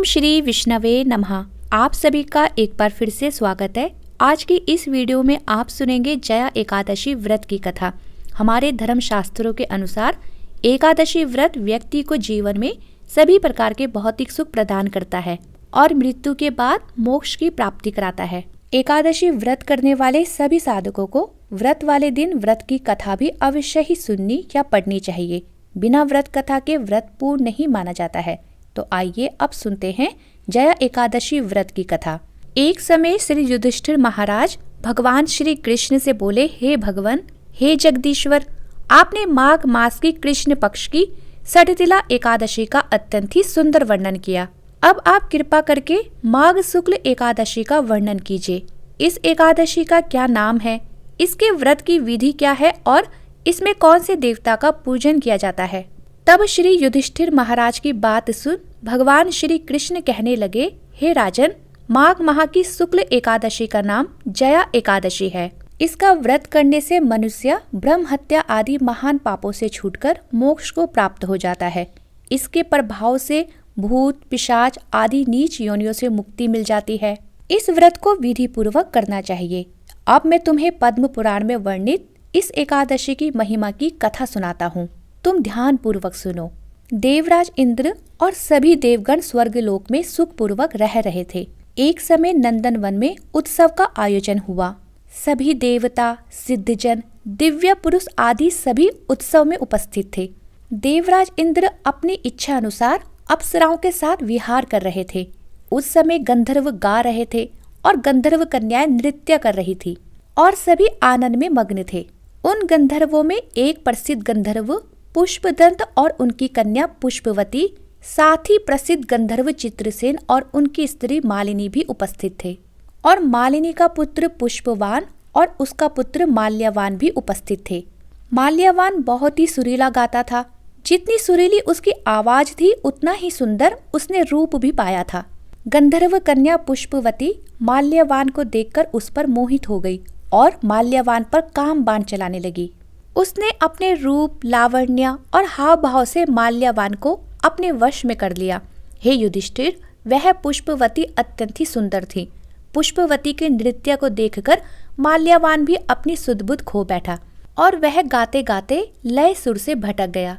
श्री विष्णवे नमः। आप सभी का एक बार फिर से स्वागत है। आज की इस वीडियो में आप सुनेंगे जया एकादशी व्रत की कथा। हमारे धर्म शास्त्रों के अनुसार एकादशी व्रत व्यक्ति को जीवन में सभी प्रकार के भौतिक सुख प्रदान करता है और मृत्यु के बाद मोक्ष की प्राप्ति कराता है। एकादशी व्रत करने वाले सभी साधकों को व्रत वाले दिन व्रत की कथा भी अवश्य ही सुननी या पढ़नी चाहिए। बिना व्रत कथा के व्रत पूर्ण नहीं माना जाता है। तो आइए अब सुनते हैं जया एकादशी व्रत की कथा। एक समय श्री युधिष्ठिर महाराज भगवान श्री कृष्ण से बोले, हे भगवान, हे जगदीश्वर, आपने माघ मास की कृष्ण पक्ष की सठतिला एकादशी का अत्यंत ही सुंदर वर्णन किया। अब आप कृपा करके माघ शुक्ल एकादशी का वर्णन कीजिए। इस एकादशी का क्या नाम है, इसके व्रत की विधि क्या है और इसमें कौन से देवता का पूजन किया जाता है। तब श्री युधिष्ठिर महाराज की बात सुन भगवान श्री कृष्ण कहने लगे, हे राजन, माघ माह की शुक्ल एकादशी का नाम जया एकादशी है। इसका व्रत करने से मनुष्य ब्रह्म हत्या आदि महान पापों से छूटकर मोक्ष को प्राप्त हो जाता है। इसके प्रभाव से भूत पिशाच आदि नीच योनियों से मुक्ति मिल जाती है। इस व्रत को विधि पूर्वक करना चाहिए। अब मैं तुम्हें पद्म पुराण में वर्णित इस एकादशी की महिमा की कथा सुनाता हूँ। तुम ध्यान पूर्वक सुनो। देवराज इंद्र और सभी देवगण स्वर्गलोक में सुख पूर्वक रह रहे थे। एक समय नंदन वन में उत्सव का आयोजन हुआ। सभी देवता, सिद्धजन, दिव्य पुरुष आदि सभी उत्सव में उपस्थित थे। देवराज इंद्र अपनी इच्छा अनुसार अप्सराओं के साथ विहार कर रहे थे। उस समय गंधर्व गा रहे थे और गंधर्व कन्याएं नृत्य कर रही थी और सभी आनंद में मग्न थे। उन गंधर्वों में एक प्रसिद्ध गंधर्व पुष्पदंत और उनकी कन्या पुष्पवती, साथ ही प्रसिद्ध गंधर्व चित्रसेन और उनकी स्त्री मालिनी भी उपस्थित थे। और मालिनी का पुत्र पुष्पवान और उसका पुत्र माल्यवान भी उपस्थित थे। माल्यवान बहुत ही सुरीला गाता था। जितनी सुरीली उसकी आवाज थी उतना ही सुंदर उसने रूप भी पाया था। गंधर्व कन्या पुष्पवती माल्यवान को देखकर उस पर मोहित हो गई और माल्यवान पर काम बाण चलाने लगी। उसने अपने रूप, लावण्य और हाव भाव से माल्यवान को अपने वश में कर लिया। हे युधिष्ठिर, वह पुष्पवती अत्यंत ही सुंदर थी। पुष्पवती के नृत्य को देखकर माल्यवान भी अपनी सुध-बुध खो बैठा और वह गाते गाते लय सुर से भटक गया।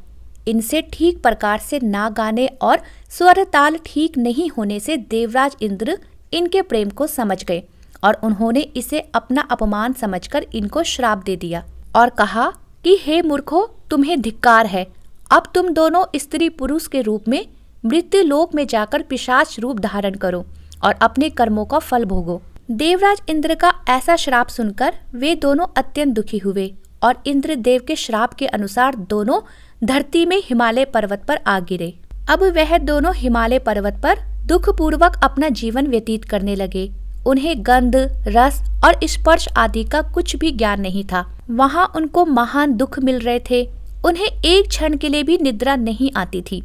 इनसे ठीक प्रकार से ना गाने और स्वर ताल ठीक नहीं होने से देवराज इंद्र इनके प्रेम को समझ गए और उन्होंने इसे अपना अपमान समझकर इनको श्राप दे दिया और कहा कि हे मूर्खों, तुम्हें धिक्कार है। अब तुम दोनों स्त्री पुरुष के रूप में मृत्यु लोक में जाकर पिशाच रूप धारण करो और अपने कर्मों का फल भोगो। देवराज इंद्र का ऐसा श्राप सुनकर वे दोनों अत्यंत दुखी हुए और इंद्रदेव के श्राप के अनुसार दोनों धरती में हिमालय पर्वत पर आ गिरे। अब वह दोनों हिमालय पर्वत पर दुख पूर्वक अपना जीवन व्यतीत करने लगे। उन्हें गंध, रस और स्पर्श आदि का कुछ भी ज्ञान नहीं था। वहां उनको महान दुख मिल रहे थे। उन्हें एक क्षण के लिए भी निद्रा नहीं आती थी।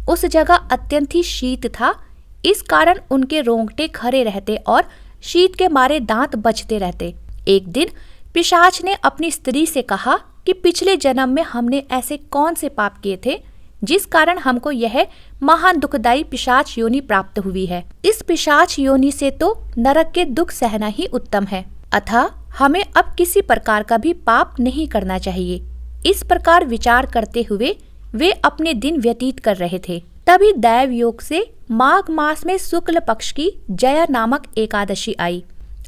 उस जगह अत्यंत ही शीत था। इस कारण उनके रोंगटे खड़े रहते और शीत के मारे दांत बजते रहते। एक दिन पिशाच ने अपनी स्त्री से कहा कि पिछले जन्म में हमने ऐसे कौन से पाप किए थे जिस कारण हमको यह महान दुखदायी पिशाच योनि प्राप्त हुई है। इस पिशाच योनि से तो नरक के दुख सहना ही उत्तम है, अतः हमें अब किसी प्रकार का भी पाप नहीं करना चाहिए। इस प्रकार विचार करते हुए वे अपने दिन व्यतीत कर रहे थे। तभी दैव योग से माघ मास में शुक्ल पक्ष की जया नामक एकादशी आई।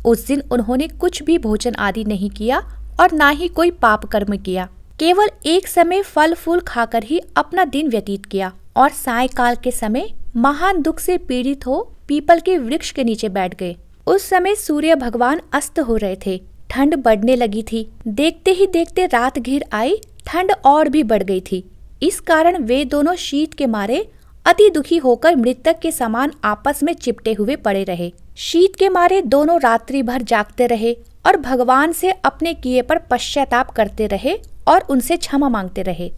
उस दिन उन्होंने कुछ भी भोजन आदि नहीं किया और ना ही कोई पाप कर्म किया। केवल एक समय फल फूल खाकर ही अपना दिन व्यतीत किया और सायंकाल के समय महान दुख से पीड़ित हो पीपल के वृक्ष के नीचे बैठ गए। उस समय सूर्य भगवान अस्त हो रहे थे। ठंड बढ़ने लगी थी। देखते ही देखते रात घिर आई। ठंड और भी बढ़ गई थी। इस कारण वे दोनों शीत के मारे अति दुखी होकर मृतक के समान आपस में चिपटे हुए पड़े रहे। शीत के मारे दोनों रात्रि भर जागते रहे और भगवान से अपने किए पर पश्चाताप करते रहे और उनसे क्षमा मांगते रहे।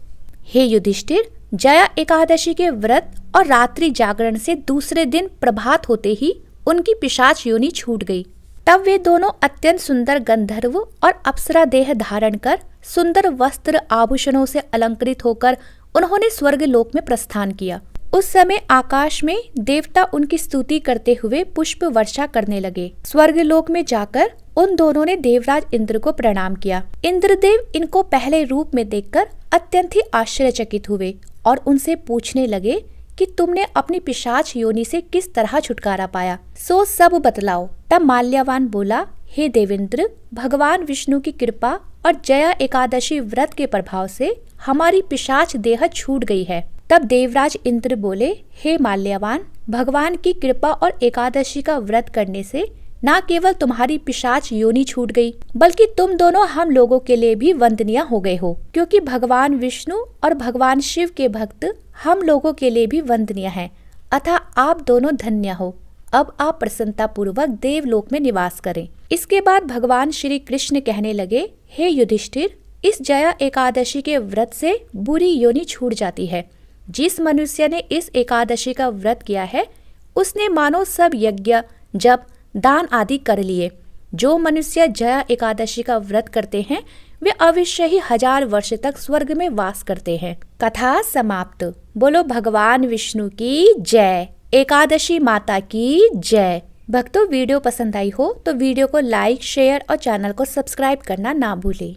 हे युधिष्ठिर, जया एकादशी के व्रत और रात्रि जागरण से दूसरे दिन प्रभात होते ही उनकी पिशाच योनि छूट गई। तब वे दोनों अत्यंत सुंदर गंधर्व और अप्सरा देह धारण कर सुंदर वस्त्र आभूषणों से अलंकृत होकर उन्होंने स्वर्ग लोक में प्रस्थान किया। उस समय आकाश में देवता उनकी स्तुति करते हुए पुष्प वर्षा करने लगे। स्वर्गलोक में जाकर उन दोनों ने देवराज इंद्र को प्रणाम किया। इंद्रदेव इनको पहले रूप में देखकर अत्यंत ही आश्चर्यचकित हुए और उनसे पूछने लगे कि तुमने अपनी पिशाच योनि से किस तरह छुटकारा पाया, सो सब बतलाओ। तब माल्यवान बोला, हे देवेंद्र, भगवान विष्णु की कृपा और जया एकादशी व्रत के प्रभाव से हमारी पिशाच देह छूट गई है। तब देवराज इंद्र बोले, हे माल्यवान, भगवान की कृपा और एकादशी का व्रत करने से न केवल तुम्हारी पिशाच योनि छूट गई, बल्कि तुम दोनों हम लोगों के लिए भी वंदनीय हो गए हो, क्योंकि भगवान विष्णु और भगवान शिव के भक्त हम लोगों के लिए भी वंदनीय हैं। अतः आप दोनों धन्य हो। अब आप प्रसन्नता पूर्वक देवलोक में निवास करें। इसके बाद भगवान श्री कृष्ण कहने लगे, हे युधिष्ठिर, इस जया एकादशी के व्रत से बुरी योनि छूट जाती है। जिस मनुष्य ने इस एकादशी का व्रत किया है उसने मानो सब यज्ञ, जप, दान आदि कर लिए। जो मनुष्य जया एकादशी का व्रत करते हैं वे अवश्य ही 1000 वर्ष तक स्वर्ग में वास करते हैं। कथा समाप्त। बोलो भगवान विष्णु की जय, एकादशी माता की जय। भक्तों, वीडियो पसंद आई हो तो वीडियो को लाइक, शेयर और चैनल को सब्सक्राइब करना ना भूलें।